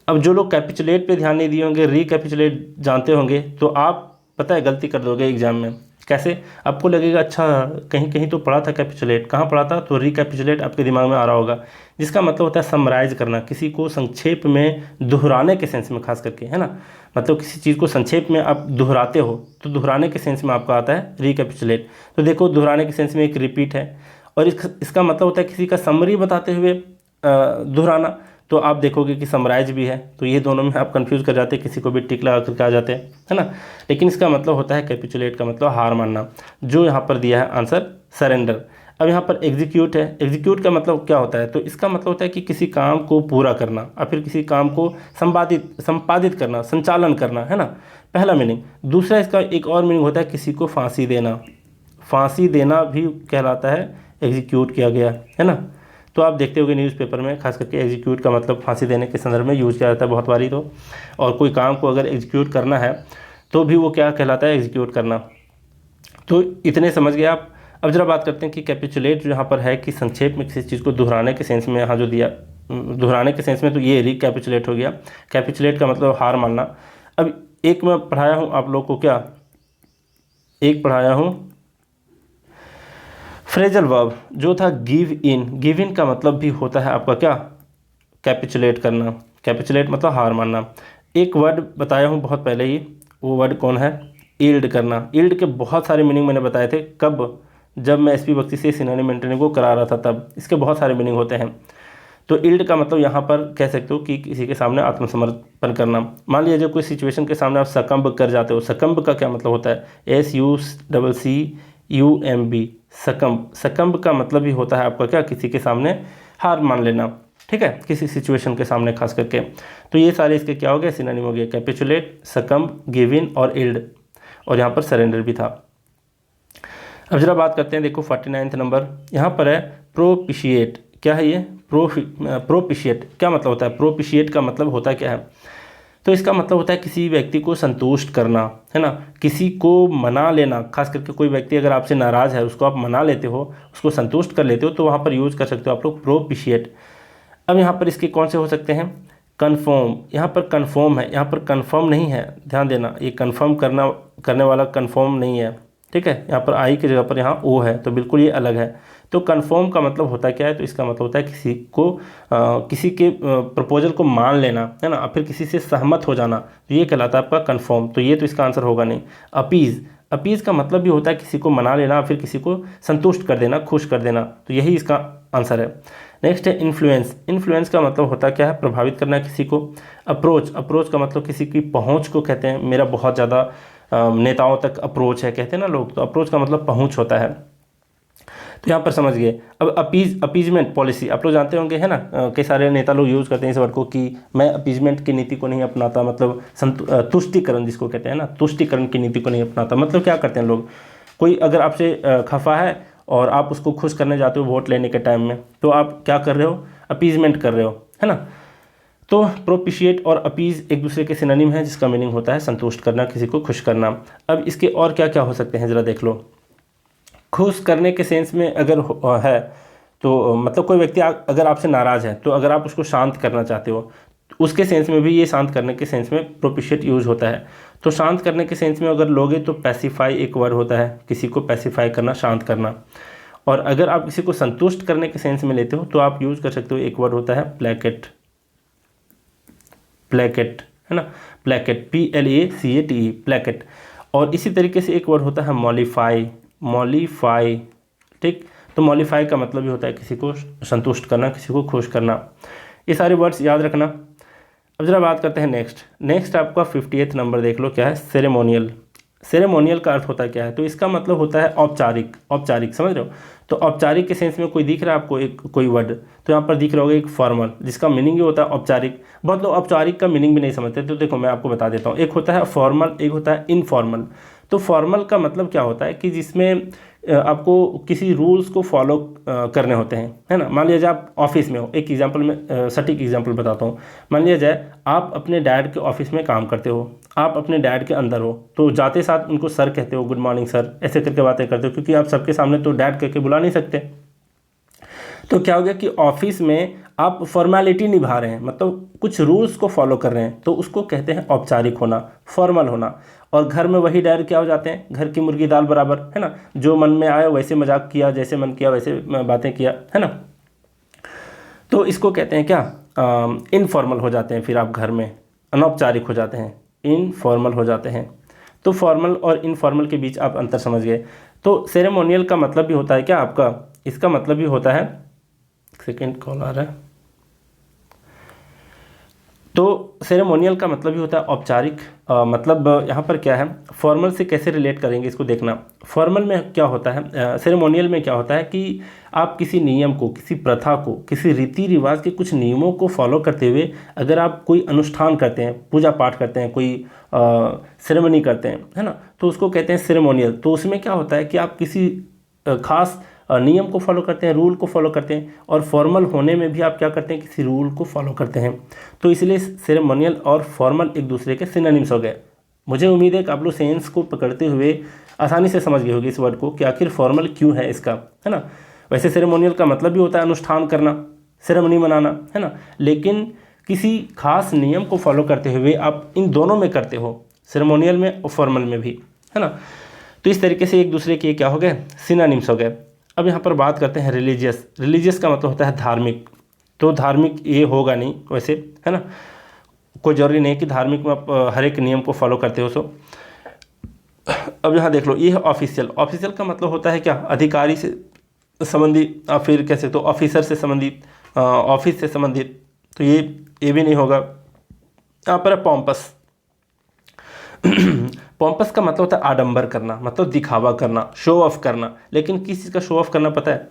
अब जो लोग कैपिचुलेट पे ध्यान नहीं दिए होंगे, रिकैपिचुलेट जानते होंगे, तो आप पता है गलती कर दोगे एग्जाम में। कैसे, आपको लगेगा अच्छा कहीं कहीं तो पढ़ा था कैपिचुलेट, कहाँ पढ़ा था, तो रिकैपिचुलेट आपके दिमाग में आ रहा होगा, जिसका मतलब होता है समराइज करना, किसी को संक्षेप में दोहराने के सेंस में, खास करके, है ना। मतलब किसी चीज़ को संक्षेप में आप दोहराते हो, तो दोहराने के सेंस में आपका आता है रिकैपिचुलेट। तो देखो दोहराने के सेंस में एक रिपीट है, और इसका मतलब होता है किसी का समरी बताते हुए दोहराना, तो आप देखोगे कि समराइज भी है, तो ये दोनों में आप कंफ्यूज कर जाते हैं, किसी को भी टिक लगा करके आ जाते हैं, है ना। लेकिन इसका मतलब होता है कैपिचुलेट का मतलब हार मानना, जो यहाँ पर दिया है आंसर सरेंडर। अब यहाँ पर एग्जीक्यूट है, एग्जीक्यूट का मतलब क्या होता है, तो इसका मतलब होता है कि किसी काम को पूरा करना, और फिर किसी काम को संपादित करना, संचालन करना, है ना, पहला मीनिंग। दूसरा इसका एक और मीनिंग होता है किसी को फांसी देना, फांसी देना भी कहलाता है एग्जीक्यूट किया गया, है ना। तो आप देखते होंगे न्यूज़पेपर में खास करके एग्जीक्यूट का मतलब फांसी देने के संदर्भ में यूज़ किया जाता है बहुत बारी। तो और कोई काम को अगर एग्जीक्यूट करना है तो भी वो क्या कहलाता है, एग्जीक्यूट करना। तो इतने समझ गए आप। अब जरा बात करते हैं कि कैपिचुलेट जो यहाँ पर है कि संक्षेप में किसी चीज़ को दोहराने के सेंस में यहाँ जो दिया, दोहराने के सेंस में, तो ये रिकैपिचुलेट हो गया। कैपिचुलेट का मतलब हार मानना। अब एक मैं पढ़ाया हूँ आप लोग को, क्या एक पढ़ाया हूँ फ्रेजल वर्ब जो था गिव इन। गिव इन का मतलब भी होता है आपका क्या, कैपिचुलेट करना। कैपिचुलेट मतलब हार मानना। एक वर्ड बताया हूँ बहुत पहले ही, वो वर्ड कौन है, यील्ड करना। यील्ड के बहुत सारे मीनिंग मैंने बताए थे, कब, जब मैं एसपी बख्शी से सिनोनिम मेंटेनिंग को करा रहा था तब। इसके बहुत सारे मीनिंग होते हैं। तो यील्ड का मतलब यहाँ पर कह सकते हो कि किसी के सामने आत्मसमर्पण करना। मान लीजिए कोई सिचुएशन के सामने आप सकम्ब कर जाते हो। सकम्ब का क्या मतलब होता है, SUCCUMB, सकम्ब। सकम्ब का मतलब ही होता है आपका क्या, किसी के सामने हार मान लेना, ठीक है, किसी सिचुएशन के सामने खास करके। तो ये सारे इसके क्या हो गए, सिनोनिम हो गए, कैपिचुलेट, सकम्ब, गिव इन और यील्ड। और यहाँ पर सरेंडर भी था। अब जरा बात करते हैं, देखो 49 नंबर यहाँ पर है प्रोपिशिएट। क्या है ये, प्रोपिशिएट क्या मतलब होता है, प्रोपिशिएट का मतलब होता क्या है, तो इसका मतलब होता है किसी व्यक्ति को संतुष्ट करना, है ना, किसी को मना लेना। खास करके कोई व्यक्ति अगर आपसे नाराज़ है, उसको आप मना लेते हो, उसको संतुष्ट कर लेते हो, तो वहाँ पर यूज़ कर सकते हो आप लोग प्रोपिशिएट। अब यहाँ पर इसके कौन से हो सकते हैं, कन्फर्म। यहाँ पर कन्फर्म है, यहाँ पर कन्फर्म नहीं है, ध्यान देना, ये कन्फर्म करने वाला कन्फर्म नहीं है, ठीक है। यहाँ पर आई की जगह पर यहाँ ओ है, तो बिल्कुल ये अलग है। तो कन्फर्म का मतलब होता क्या है, तो इसका मतलब होता है किसी को किसी के प्रपोजल को मान लेना, है ना, फिर किसी से सहमत हो जाना, तो ये कहलाता है आपका कन्फर्म। तो ये तो इसका आंसर होगा नहीं। अपीज़, अपीज़ का मतलब भी होता है किसी को मना लेना, फिर किसी को संतुष्ट कर देना, खुश कर देना, तो यही इसका आंसर है। नेक्स्ट है इन्फ्लुएंस। इन्फ्लुएंस का मतलब होता क्या है, प्रभावित करना किसी को। अप्रोच, अप्रोच का मतलब किसी की पहुंच को कहते हैं। मेरा बहुत ज़्यादा नेताओं तक अप्रोच है कहते हैं ना लोग, तो अप्रोच का मतलब पहुंच होता है। तो यहाँ पर समझ गए। अब अपीजमेंट पॉलिसी आप लोग जानते होंगे, है ना, कई सारे नेता लोग यूज़ करते हैं इस वर्ड को कि मैं अपीजमेंट की नीति को नहीं अपनाता, मतलब तुष्टिकरण जिसको कहते हैं ना, तुष्टिकरण की नीति को नहीं अपनाता। मतलब क्या करते हैं लोग, कोई अगर आपसे खफा है और आप उसको खुश करने जाते हो वोट लेने के टाइम में, तो आप क्या कर रहे हो, अपीजमेंट कर रहे हो, है ना। तो प्रोपिशिएट और अपीज एक दूसरे के सिनोनिम है, जिसका मीनिंग होता है संतुष्ट करना, किसी को खुश करना। अब इसके और क्या क्या हो सकते हैं ज़रा देख लो। खुश करने के सेंस में अगर है तो मतलब कोई व्यक्ति अगर आपसे नाराज़ है, तो अगर आप उसको शांत करना चाहते हो, तो उसके सेंस में भी ये शांत करने के सेंस में प्रोपिशिएट यूज़ होता है। तो शांत करने के सेंस में अगर लोगे तो पैसिफाई एक वर्ड होता है, किसी को पैसिफाई करना, शांत करना। और अगर आप किसी को संतुष्ट करने के सेंस में लेते हो तो आप यूज़ कर सकते हो, एक वर्ड होता है प्लेकेट। प्लेकेट, है ना, प्लेकेट, PLACATE, प्लेकेट। और इसी तरीके से एक वर्ड होता है मॉलिफाई। मॉलिफाई, ठीक। तो मॉलिफाई का मतलब भी होता है किसी को संतुष्ट करना, किसी को खुश करना। ये सारे वर्ड्स याद रखना। अब जरा बात करते हैं नेक्स्ट आपका 58 नंबर देख लो, क्या है, सेरेमोनियल। सेरेमोनियल का अर्थ होता है क्या है, तो इसका मतलब होता है औपचारिक। औपचारिक समझ रहे हो, तो औपचारिक के सेंस में कोई दिख रहा है आपको एक कोई वर्ड, तो यहाँ पर दिख रहा होगा एक फॉर्मल, जिसका मीनिंग ही होता है औपचारिक। बहुत लोग औपचारिक का मीनिंग भी नहीं समझते, तो देखो मैं आपको बता देता हूँ। एक होता है फॉर्मल, एक होता है इनफॉर्मल। तो फॉर्मल का मतलब क्या होता है कि जिसमें आपको किसी रूल्स को फॉलो करने होते हैं, है ना। मान लिया जाए आप ऑफिस में हो, एक एग्जांपल में सटीक एग्जांपल बताता हूँ। मान लिया जाए आप अपने डैड के ऑफिस में काम करते हो, आप अपने डैड के अंदर हो, तो जाते साथ उनको सर कहते हो, गुड मॉर्निंग सर, ऐसे करके बातें करते हो, क्योंकि आप सबके सामने तो डैड कह के बुला नहीं सकते। तो क्या हो गया कि ऑफिस में आप फॉर्मेलिटी निभा रहे हैं, मतलब कुछ रूल्स को फॉलो कर रहे हैं, तो उसको कहते हैं औपचारिक होना, फॉर्मल होना। और घर में वही डैड क्या हो जाते हैं, घर की मुर्गी दाल बराबर, है ना, जो मन में आया वैसे मजाक किया, जैसे मन किया वैसे बातें किया, है ना। तो इसको कहते हैं क्या, इनफॉर्मल हो जाते हैं। फिर आप घर में अनौपचारिक हो जाते हैं, इनफॉर्मल हो जाते हैं। तो फॉर्मल और इनफॉर्मल के बीच आप अंतर समझ गए। तो सेरेमोनियल का मतलब भी होता है क्या आपका, इसका मतलब भी होता है, सेकेंड कॉल आ रहा है, तो सेरेमोनियल का मतलब भी होता है औपचारिक। मतलब यहाँ पर क्या है, फॉर्मल से कैसे रिलेट करेंगे इसको देखना। फॉर्मल में क्या होता है, सेरेमोनियल में क्या होता है कि आप किसी नियम को, किसी प्रथा को, किसी रीति रिवाज के कुछ नियमों को फॉलो करते हुए अगर आप कोई अनुष्ठान करते हैं, पूजा पाठ करते हैं, कोई सेरेमनी करते हैं, है ना, तो उसको कहते हैं सेरेमोनियल। तो उसमें क्या होता है कि आप किसी खास नियम को फॉलो करते हैं, रूल को फॉलो करते हैं, और फॉर्मल होने में भी आप क्या करते हैं, किसी रूल को फॉलो करते हैं। तो इसलिए सेरेमोनियल और फॉर्मल एक दूसरे के सिनोनिम्स हो गए। मुझे उम्मीद है कि आप लोग सेंस को पकड़ते हुए आसानी से समझ गई होगी इस वर्ड को कि आखिर फॉर्मल क्यों है इसका, है ना। वैसे सेरेमोनियल का मतलब भी होता है अनुष्ठान करना, सेरेमनी मनाना, है ना, लेकिन किसी खास नियम को फॉलो करते हुए आप इन दोनों में करते हो, सेरेमोनियल में और फॉर्मल में भी, है ना। तो इस तरीके से एक दूसरे के क्या हो गए, सिनोनिम्स हो गए। अब यहाँ पर बात करते हैं रिलीजियस। रिलीजियस का मतलब होता है धार्मिक। तो धार्मिक ये होगा नहीं वैसे, है ना, कोई जरूरी नहीं कि धार्मिक में आप हर एक नियम को फॉलो करते हो। सो अब यहाँ देख लो, ये है ऑफिशियल। ऑफिशियल का मतलब होता है क्या, अधिकारी से संबंधित, या फिर कह सकते हो ऑफिसर से संबंधित, ऑफिस से संबंधित। तो ये भी नहीं होगा। यहाँ पर है पॉम्पस। पॉम्पस का मतलब होता है आडंबर करना, मतलब दिखावा करना, शो ऑफ करना। लेकिन किस चीज़ का शो ऑफ करना पता है,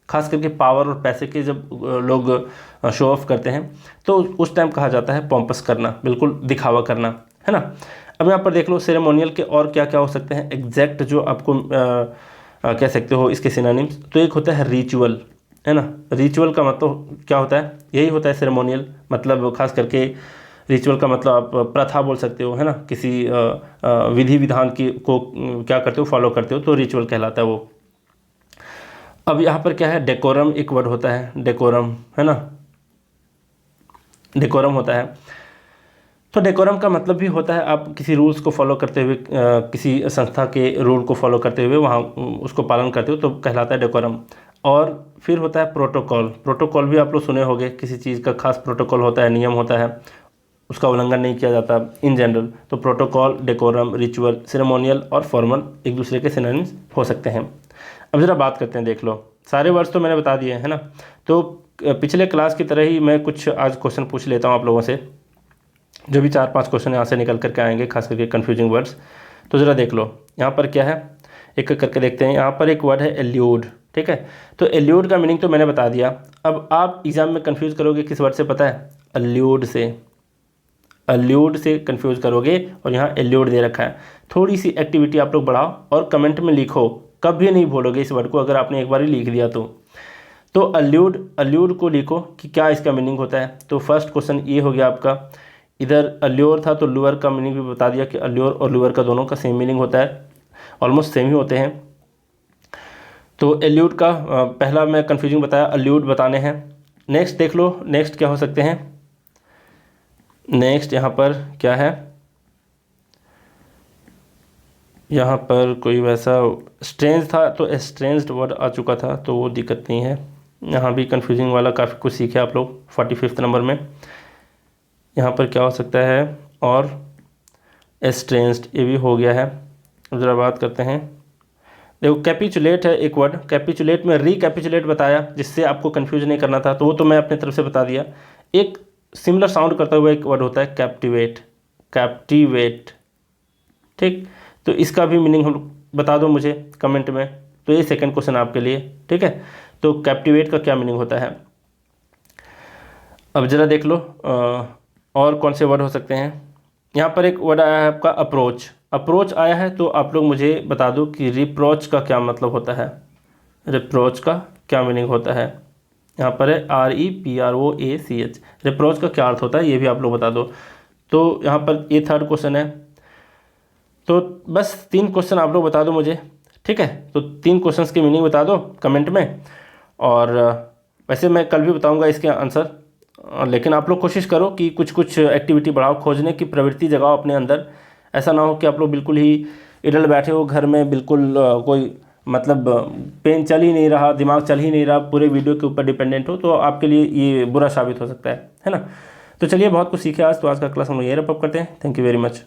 खास करके पावर और पैसे के जब लोग शो ऑफ करते हैं तो उस टाइम कहा जाता है पॉम्पस करना, बिल्कुल दिखावा करना, है ना। अब यहाँ पर देख लो सेरेमोनियल के और क्या क्या हो सकते हैं एग्जैक्ट जो आपको कह सकते हो इसके सिनोनिम्स। तो एक होता है रिचुअल, है ना। रिचुअल का मतलब क्या होता है, यही होता है सेरेमोनियल, मतलब खास करके रिचुअल का मतलब आप प्रथा बोल सकते हो, है ना, किसी विधि विधान की को क्या करते हो, फॉलो करते हो, तो रिचुअल कहलाता है वो। अब यहाँ पर क्या है, डेकोरम एक वर्ड होता है, डेकोरम, है ना, डेकोरम होता है। तो डेकोरम का मतलब भी होता है आप किसी रूल्स को फॉलो करते हुए, किसी संस्था के रूल को फॉलो करते हुए वहाँ उसको पालन करते हो तो कहलाता है डेकोरम। और फिर होता है प्रोटोकॉल। प्रोटोकॉल भी आप लोग सुने होंगे, किसी चीज़ का खास प्रोटोकॉल होता है, नियम होता है, उसका उल्लंघन नहीं किया जाता इन जनरल। तो प्रोटोकॉल, डेकोरम, रिचुअल, सेरेमोनियल और फॉर्मल एक दूसरे के सिनोनिम्स हो सकते हैं। अब ज़रा बात करते हैं, देख लो सारे वर्ड्स तो मैंने बता दिए, है ना। तो पिछले क्लास की तरह ही मैं कुछ आज क्वेश्चन पूछ लेता हूँ आप लोगों से, जो भी 4-5 क्वेश्चन यहाँ से निकल करके आएंगे, खास करके कन्फ्यूजिंग वर्ड्स। तो ज़रा देख लो यहाँ पर क्या है, एक एक करके देखते हैं। यहाँ पर एक वर्ड है एल्यूड, ठीक है। तो एल्यूड का मीनिंग तो मैंने बता दिया। अब आप एग्जाम में कंफ्यूज करोगे किस वर्ड से, पता है, अल्यूड से। अल्यूड से कंफ्यूज करोगे और यहाँ एल्यूड दे रखा है। थोड़ी सी एक्टिविटी आप लोग बढ़ाओ और कमेंट में लिखो, कभी नहीं भूलोगे इस वर्ड को अगर आपने एक बार ही लिख दिया तो अल्यूड, अल्यूड को लिखो कि क्या इसका मीनिंग होता है। तो फर्स्ट क्वेश्चन ये हो गया आपका। इधर अल्योर था तो लुअर का मीनिंग भी बता दिया कि अल्योर और लुअर का दोनों का सेम मीनिंग होता है, ऑलमोस्ट सेम ही होते हैं। तो एल्यूड का पहला मैं कन्फ्यूजिंग बताया, अल्यूड बताने हैं। नेक्स्ट देख लो, नेक्स्ट क्या हो सकते हैं। नेक्स्ट यहाँ पर क्या है, यहाँ पर कोई वैसा स्ट्रेंज था तो स्ट्रेंज्ड वर्ड आ चुका था तो वो दिक्कत नहीं है। यहाँ भी कन्फ्यूजिंग वाला काफ़ी कुछ सीखे आप लोग 45वें नंबर में। यहाँ पर क्या हो सकता है, और स्ट्रेंज्ड ये भी हो गया है। अब ज़रा बात करते हैं, देखो कैपिचुलेट है एक वर्ड। कैपिचुलेट में रिकैपिचुलेट बताया जिससे आपको कन्फ्यूज नहीं करना था, तो वो तो मैं अपनी तरफ से बता दिया। एक सिमिलर साउंड करता हुआ एक वर्ड होता है कैप्टिवेट, कैप्टिवेट, ठीक। तो इसका भी मीनिंग हम बता दो मुझे कमेंट में। तो ये सेकंड क्वेश्चन आपके लिए, ठीक है। तो कैप्टिवेट का क्या मीनिंग होता है। अब ज़रा देख लो और कौन से वर्ड हो सकते हैं। यहाँ पर एक वर्ड आया है आपका अप्रोच। अप्रोच आया है तो आप लोग मुझे बता दो कि रिप्रोच का क्या मतलब होता है, रिप्रोच का क्या मीनिंग होता है। यहाँ पर है REPROACH, रिप्रोच का क्या अर्थ होता है ये भी आप लोग बता दो। तो यहाँ पर ये थर्ड क्वेश्चन है। तो बस 3 क्वेश्चन आप लोग बता दो मुझे, ठीक है। तो 3 क्वेश्चंस की मीनिंग बता दो कमेंट में। और वैसे मैं कल भी बताऊंगा इसके आंसर, लेकिन आप लोग कोशिश करो कि कुछ कुछ एक्टिविटी बढ़ाओ, खोजने की प्रवृत्ति जगाओ अपने अंदर। ऐसा ना हो कि आप लोग बिल्कुल ही इडल बैठे हो घर में, बिल्कुल कोई मतलब पेन चल ही नहीं रहा, दिमाग चल ही नहीं रहा, पूरे वीडियो के ऊपर डिपेंडेंट हो, तो आपके लिए ये बुरा साबित हो सकता है ना। तो चलिए बहुत कुछ सीखे आज, तो आज का क्लास हम लोग यही रैप अप करते हैं। Thank you very much.